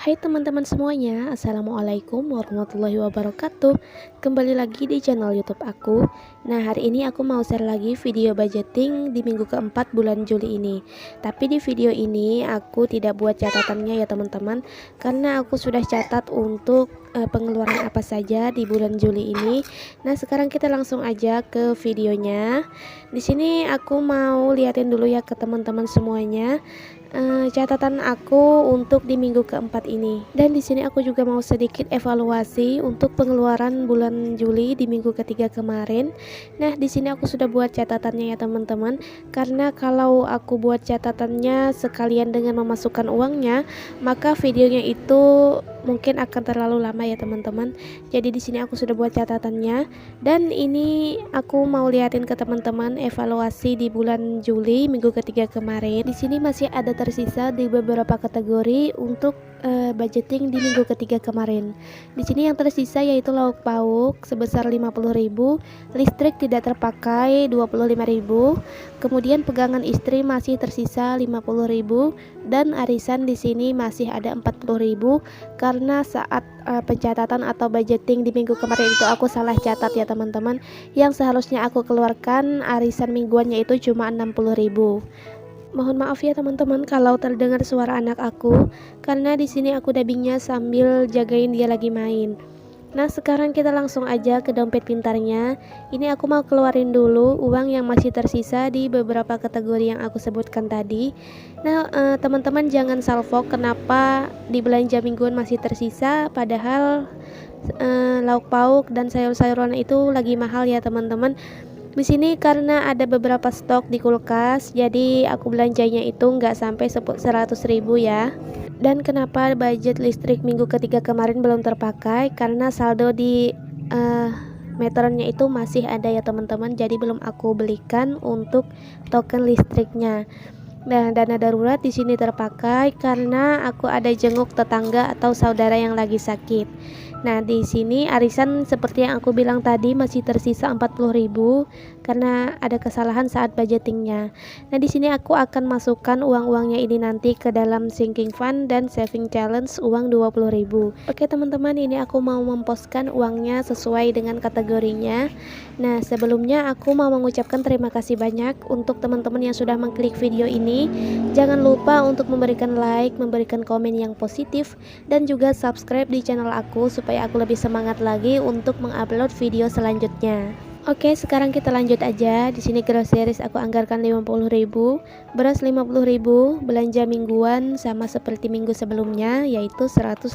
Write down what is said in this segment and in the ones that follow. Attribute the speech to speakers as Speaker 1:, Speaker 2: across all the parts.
Speaker 1: Hai teman-teman semuanya, Assalamualaikum warahmatullahi wabarakatuh. Kembali lagi di channel YouTube aku. Nah, hari ini aku mau share lagi video budgeting di minggu keempat bulan Juli ini. Tapi di video ini aku tidak buat catatannya ya teman-teman, karena aku sudah catat untuk pengeluaran apa saja di bulan Juli ini. Nah, sekarang kita langsung aja ke videonya. Di sini aku mau liatin dulu ya ke teman-teman semuanya catatan aku untuk di minggu keempat ini. Dan di sini aku juga mau sedikit evaluasi untuk pengeluaran bulan Juli di minggu ketiga kemarin. Nah, di sini aku sudah buat catatannya ya teman-teman. Karena kalau aku buat catatannya sekalian dengan memasukkan uangnya, maka videonya itu mungkin akan terlalu lama ya teman-teman. Jadi di sini aku sudah buat catatannya, dan ini aku mau liatin ke teman-teman evaluasi di bulan Juli minggu ketiga kemarin. Di sini masih ada tersisa di beberapa kategori untuk budgeting di minggu ketiga kemarin. Di sini yang tersisa yaitu lauk pauk sebesar 50.000, listrik tidak terpakai 25.000, kemudian pegangan istri masih tersisa 50.000, dan arisan di sini masih ada 40.000 karena saat pencatatan atau budgeting di minggu kemarin itu aku salah catat ya teman-teman. Yang seharusnya aku keluarkan arisan mingguannya itu cuma 60.000. Mohon maaf ya teman-teman kalau terdengar suara anak aku, karena di sini aku dubbingnya sambil jagain dia lagi main. Nah, sekarang kita langsung aja ke dompet pintarnya. Ini aku mau keluarin dulu uang yang masih tersisa di beberapa kategori yang aku sebutkan tadi. Nah, teman-teman jangan salfok kenapa di belanja mingguan masih tersisa, padahal lauk pauk dan sayur-sayuran itu lagi mahal ya teman-teman. Di sini karena ada beberapa stok di kulkas, jadi aku belanjanya itu nggak sampai 100.000 ya. Dan kenapa budget listrik minggu ketiga kemarin belum terpakai? Karena saldo di meterannya itu masih ada ya teman-teman, jadi belum aku belikan untuk token listriknya. Nah, dana darurat di sini terpakai karena aku ada jenguk tetangga atau saudara yang lagi sakit. Nah, di sini arisan seperti yang aku bilang tadi masih tersisa 40.000 karena ada kesalahan saat budgetingnya. Nah, di sini aku akan masukkan uang-uangnya ini nanti ke dalam sinking fund dan saving challenge uang 20.000. Oke, teman-teman, ini aku mau memposkan uangnya sesuai dengan kategorinya. Nah, sebelumnya aku mau mengucapkan terima kasih banyak untuk teman-teman yang sudah mengklik video ini. Jangan lupa untuk memberikan like, memberikan komen yang positif, dan juga subscribe di channel aku supaya aku lebih semangat lagi untuk mengupload video selanjutnya. Oke, sekarang kita lanjut aja. Di sini groceries aku anggarkan 50.000, beras 50.000, belanja mingguan sama seperti minggu sebelumnya yaitu 150.000.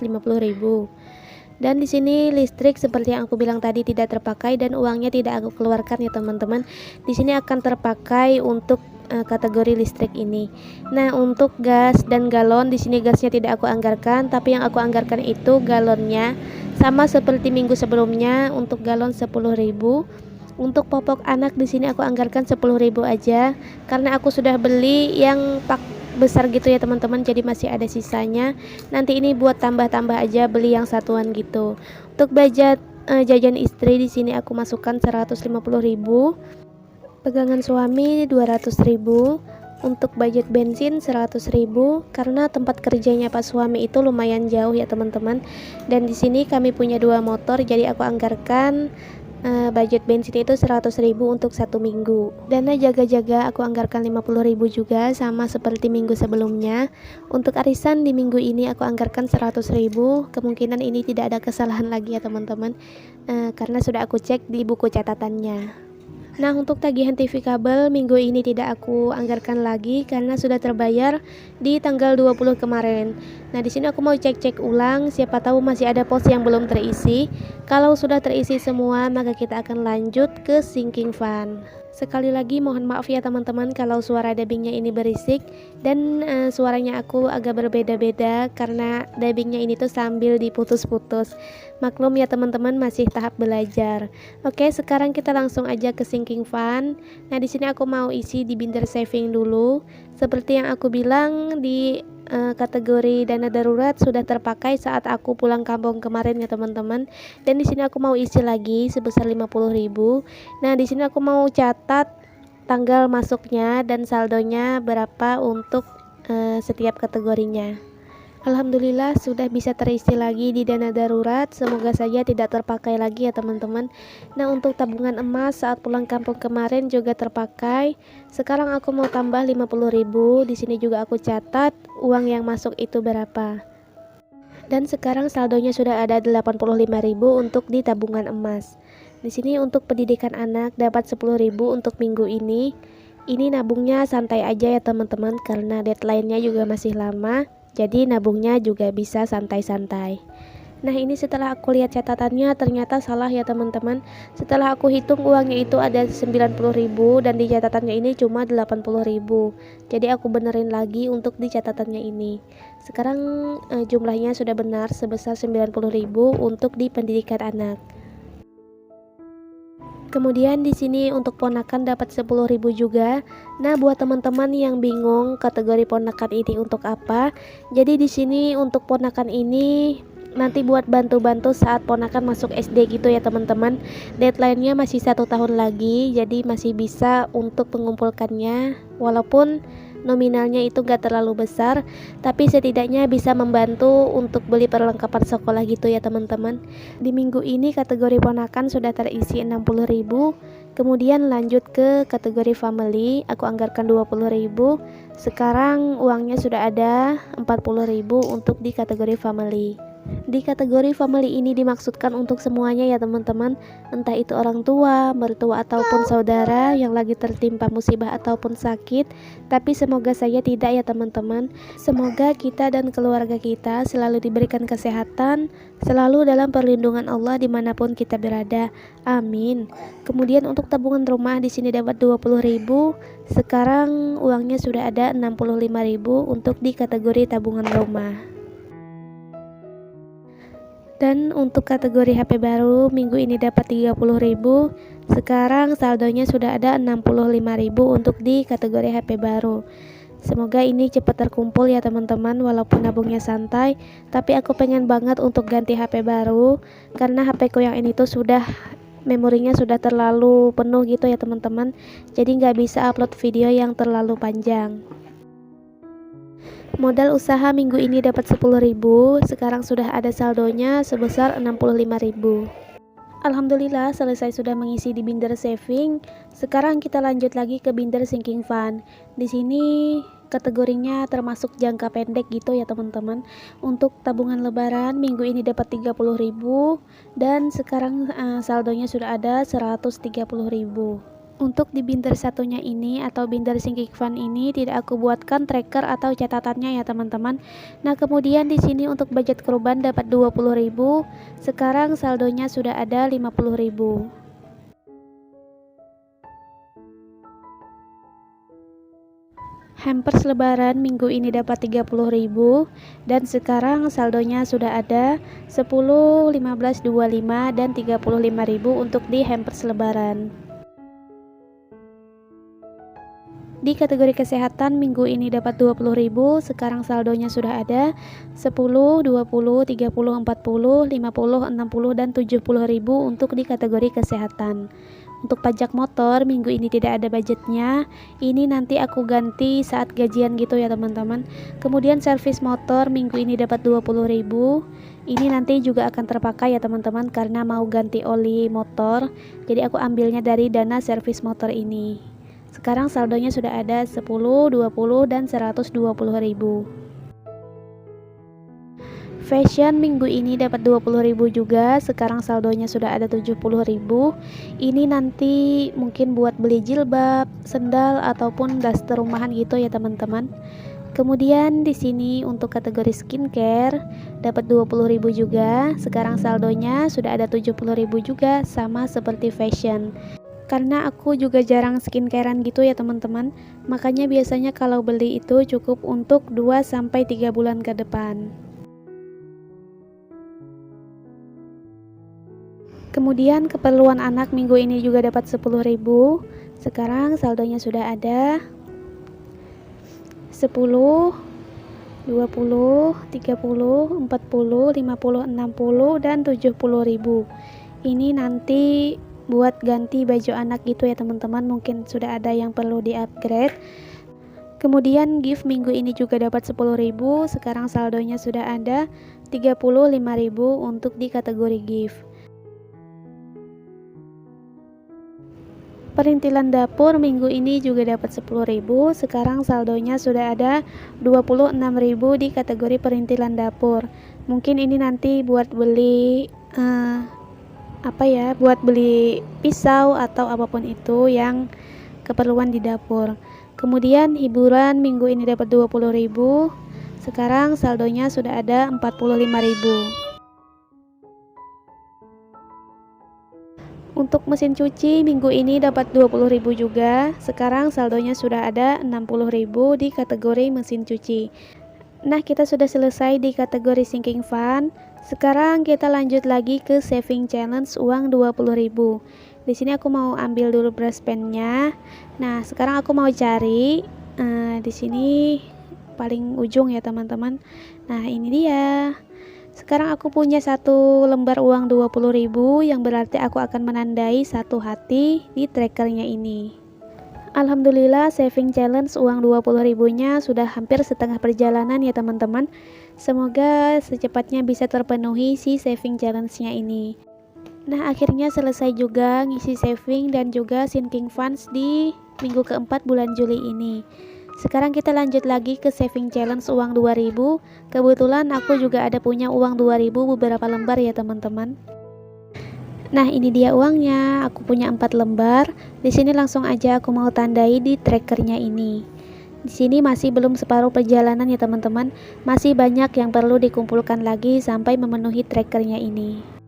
Speaker 1: Dan di sini listrik seperti yang aku bilang tadi tidak terpakai dan uangnya tidak aku keluarkan ya teman-teman. Di sini akan terpakai untuk kategori listrik ini. Nah, untuk gas dan galon di sini gasnya tidak aku anggarkan, tapi yang aku anggarkan itu galonnya sama seperti minggu sebelumnya. Untuk galon 10.000. Untuk popok anak di sini aku anggarkan 10.000 aja karena aku sudah beli yang pak besar gitu ya teman-teman, jadi masih ada sisanya. Nanti ini buat tambah-tambah aja, beli yang satuan gitu. Untuk budget jajan istri di sini aku masukkan 150.000, pegangan suami 200.000, untuk budget bensin 100.000 karena tempat kerjanya Pak suami itu lumayan jauh ya teman-teman. Dan di sini kami punya 2 motor, jadi aku anggarkan budget bensin itu 100.000 untuk 1 minggu. Dana jaga-jaga aku anggarkan 50.000 juga sama seperti minggu sebelumnya. Untuk arisan di minggu ini aku anggarkan 100.000. Kemungkinan ini tidak ada kesalahan lagi ya teman-teman, karena sudah aku cek di buku catatannya. Nah, untuk tagihan TV kabel minggu ini tidak aku anggarkan lagi karena sudah terbayar di tanggal 20 kemarin. Nah, di sini aku mau cek-cek ulang, siapa tahu masih ada pos yang belum terisi. Kalau sudah terisi semua, maka kita akan lanjut ke sinking fund. Sekali lagi mohon maaf ya teman-teman kalau suara dubbingnya ini berisik dan suaranya aku agak berbeda-beda karena dubbingnya ini tuh sambil diputus-putus. Maklum ya teman-teman, masih tahap belajar. Oke, sekarang kita langsung aja ke sinking fund. Nah, di sini aku mau isi di binder saving dulu. Seperti yang aku bilang di kategori dana darurat sudah terpakai saat aku pulang kampung kemarin ya teman-teman. Dan di sini aku mau isi lagi sebesar 50.000. Nah, di sini aku mau catat tanggal masuknya dan saldonya berapa untuk setiap kategorinya. Alhamdulillah sudah bisa terisi lagi di dana darurat. Semoga saja tidak terpakai lagi ya teman-teman. Nah, untuk tabungan emas saat pulang kampung kemarin juga terpakai. Sekarang aku mau tambah 50.000. Di sini juga aku catat uang yang masuk itu berapa. Dan sekarang saldonya sudah ada 85.000 untuk di tabungan emas. Di sini untuk pendidikan anak dapat 10.000 untuk minggu ini. Ini nabungnya santai aja ya teman-teman, karena deadline-nya juga masih lama. Jadi nabungnya juga bisa santai-santai. Nah, ini setelah aku lihat catatannya ternyata salah ya teman-teman. Setelah aku hitung uangnya itu ada 90.000 dan di catatannya ini cuma 80.000. Jadi aku benerin lagi untuk di catatannya ini. Sekarang jumlahnya sudah benar sebesar 90.000 untuk di pendidikan anak. Kemudian di sini untuk ponakan dapat 10.000 juga. Nah, buat teman-teman yang bingung kategori ponakan ini untuk apa, jadi di sini untuk ponakan ini nanti buat bantu-bantu saat ponakan masuk SD gitu ya teman-teman. Deadline-nya masih 1 tahun lagi, jadi masih bisa untuk mengumpulkannya. Walaupun nominalnya itu gak terlalu besar, tapi setidaknya bisa membantu untuk beli perlengkapan sekolah gitu ya teman-teman. Di minggu ini kategori ponakan sudah terisi 60.000. Kemudian lanjut ke kategori family, aku anggarkan 20.000. Sekarang uangnya sudah ada 40.000 untuk di kategori family. Di kategori family ini dimaksudkan untuk semuanya ya teman-teman, entah itu orang tua, mertua ataupun saudara yang lagi tertimpa musibah ataupun sakit. Tapi semoga saja tidak ya teman-teman. Semoga kita dan keluarga kita selalu diberikan kesehatan, selalu dalam perlindungan Allah dimanapun kita berada. Amin. Kemudian untuk tabungan rumah di sini dapat 20.000. Sekarang uangnya sudah ada 65.000 untuk di kategori tabungan rumah. Dan untuk kategori HP baru minggu ini dapat 30.000. Sekarang saldonya sudah ada 65.000 untuk di kategori HP baru. Semoga ini cepat terkumpul ya teman-teman, walaupun nabungnya santai. Tapi aku pengen banget untuk ganti HP baru, karena HP ku yang ini tuh sudah memorinya sudah terlalu penuh gitu ya teman-teman. Jadi nggak bisa upload video yang terlalu panjang. Modal usaha minggu ini dapat 10.000, sekarang sudah ada saldonya sebesar 65.000. Alhamdulillah selesai sudah mengisi di binder saving. Sekarang kita lanjut lagi ke binder sinking fund. Di sini kategorinya termasuk jangka pendek gitu ya teman-teman. Untuk tabungan lebaran minggu ini dapat 30.000 dan sekarang saldonya sudah ada 130.000. Untuk di binder satunya ini atau binder sinking fund ini tidak aku buatkan tracker atau catatannya ya teman-teman. Nah, kemudian di sini untuk budget kurban dapat 20.000. Sekarang saldonya sudah ada 50.000. Hampers lebaran minggu ini dapat 30.000 dan sekarang saldonya sudah ada 10, 15, 25 dan 35.000 untuk di hampers lebaran. Di kategori kesehatan minggu ini dapat 20.000, sekarang saldonya sudah ada 10, 20, 30, 40, 50, 60 dan 70.000 untuk di kategori kesehatan. Untuk pajak motor minggu ini tidak ada budgetnya, ini nanti aku ganti saat gajian gitu ya teman-teman. Kemudian servis motor minggu ini dapat 20.000, ini nanti juga akan terpakai ya teman-teman karena mau ganti oli motor, jadi aku ambilnya dari dana servis motor ini. Sekarang saldonya sudah ada 10, 20 dan 120.000. Fashion minggu ini dapat 20.000 juga. Sekarang saldonya sudah ada 70.000. Ini nanti mungkin buat beli jilbab, sendal ataupun daster rumahan gitu ya teman-teman. Kemudian di sini untuk kategori skincare dapat 20.000 juga. Sekarang saldonya sudah ada 70.000 juga, sama seperti fashion. Karena aku juga jarang skincarean gitu ya teman-teman, makanya biasanya kalau beli itu cukup untuk 2-3 bulan ke depan. Kemudian keperluan anak minggu ini juga dapat 10.000. Sekarang saldonya sudah ada 10, 20, 30, 40, 50, 60 dan 70.000. Ini nanti buat ganti baju anak gitu ya teman-teman, mungkin sudah ada yang perlu di-upgrade. Kemudian gift minggu ini juga dapat 10.000, sekarang saldonya sudah ada 35.000 untuk di kategori gift. Perintilan dapur minggu ini juga dapat 10.000, sekarang saldonya sudah ada 26.000 di kategori perintilan dapur. Mungkin ini nanti buat beli buat beli pisau atau apapun itu yang keperluan di dapur. Kemudian hiburan minggu ini dapat 20.000, sekarang saldonya sudah ada 45.000. Untuk mesin cuci minggu ini dapat 20.000 juga, sekarang saldonya sudah ada 60.000 di kategori mesin cuci. Nah, kita sudah selesai di kategori sinking fund. Sekarang kita lanjut lagi ke saving challenge uang 20.000. Di sini aku mau ambil dulu brush pennya. Nah, sekarang aku mau cari di sini paling ujung ya teman-teman. Nah, ini dia. Sekarang aku punya satu lembar uang 20.000, yang berarti aku akan menandai satu hati di trackernya ini. Alhamdulillah saving challenge uang 20.000 nya sudah hampir setengah perjalanan ya teman-teman. Semoga secepatnya bisa terpenuhi si saving challenge-nya ini. Nah, akhirnya selesai juga ngisi saving dan juga sinking funds di minggu keempat bulan Juli ini. Sekarang kita lanjut lagi ke saving challenge uang 2000. Kebetulan aku juga ada punya uang 2000 beberapa lembar ya teman-teman. Nah, ini dia uangnya. Aku punya 4 lembar. Di sini langsung aja aku mau tandai di trackernya ini. Di sini masih belum separuh perjalanan ya teman-teman. Masih banyak yang perlu dikumpulkan lagi sampai memenuhi trackernya ini.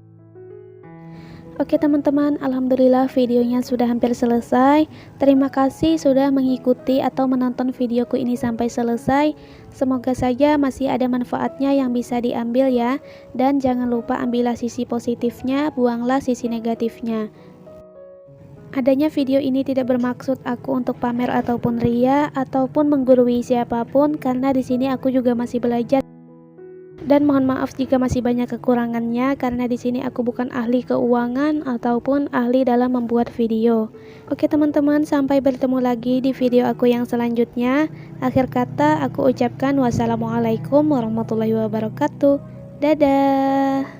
Speaker 1: Oke teman-teman, alhamdulillah videonya sudah hampir selesai. Terima kasih sudah mengikuti atau menonton videoku ini sampai selesai. Semoga saja masih ada manfaatnya yang bisa diambil ya. Dan jangan lupa ambillah sisi positifnya, buanglah sisi negatifnya. Adanya video ini tidak bermaksud aku untuk pamer ataupun ria ataupun menggurui siapapun, karena di sini aku juga masih belajar. Dan mohon maaf jika masih banyak kekurangannya, karena di sini aku bukan ahli keuangan ataupun ahli dalam membuat video. Oke teman-teman, sampai bertemu lagi di video aku yang selanjutnya. Akhir kata aku ucapkan wassalamualaikum warahmatullahi wabarakatuh. Dadah.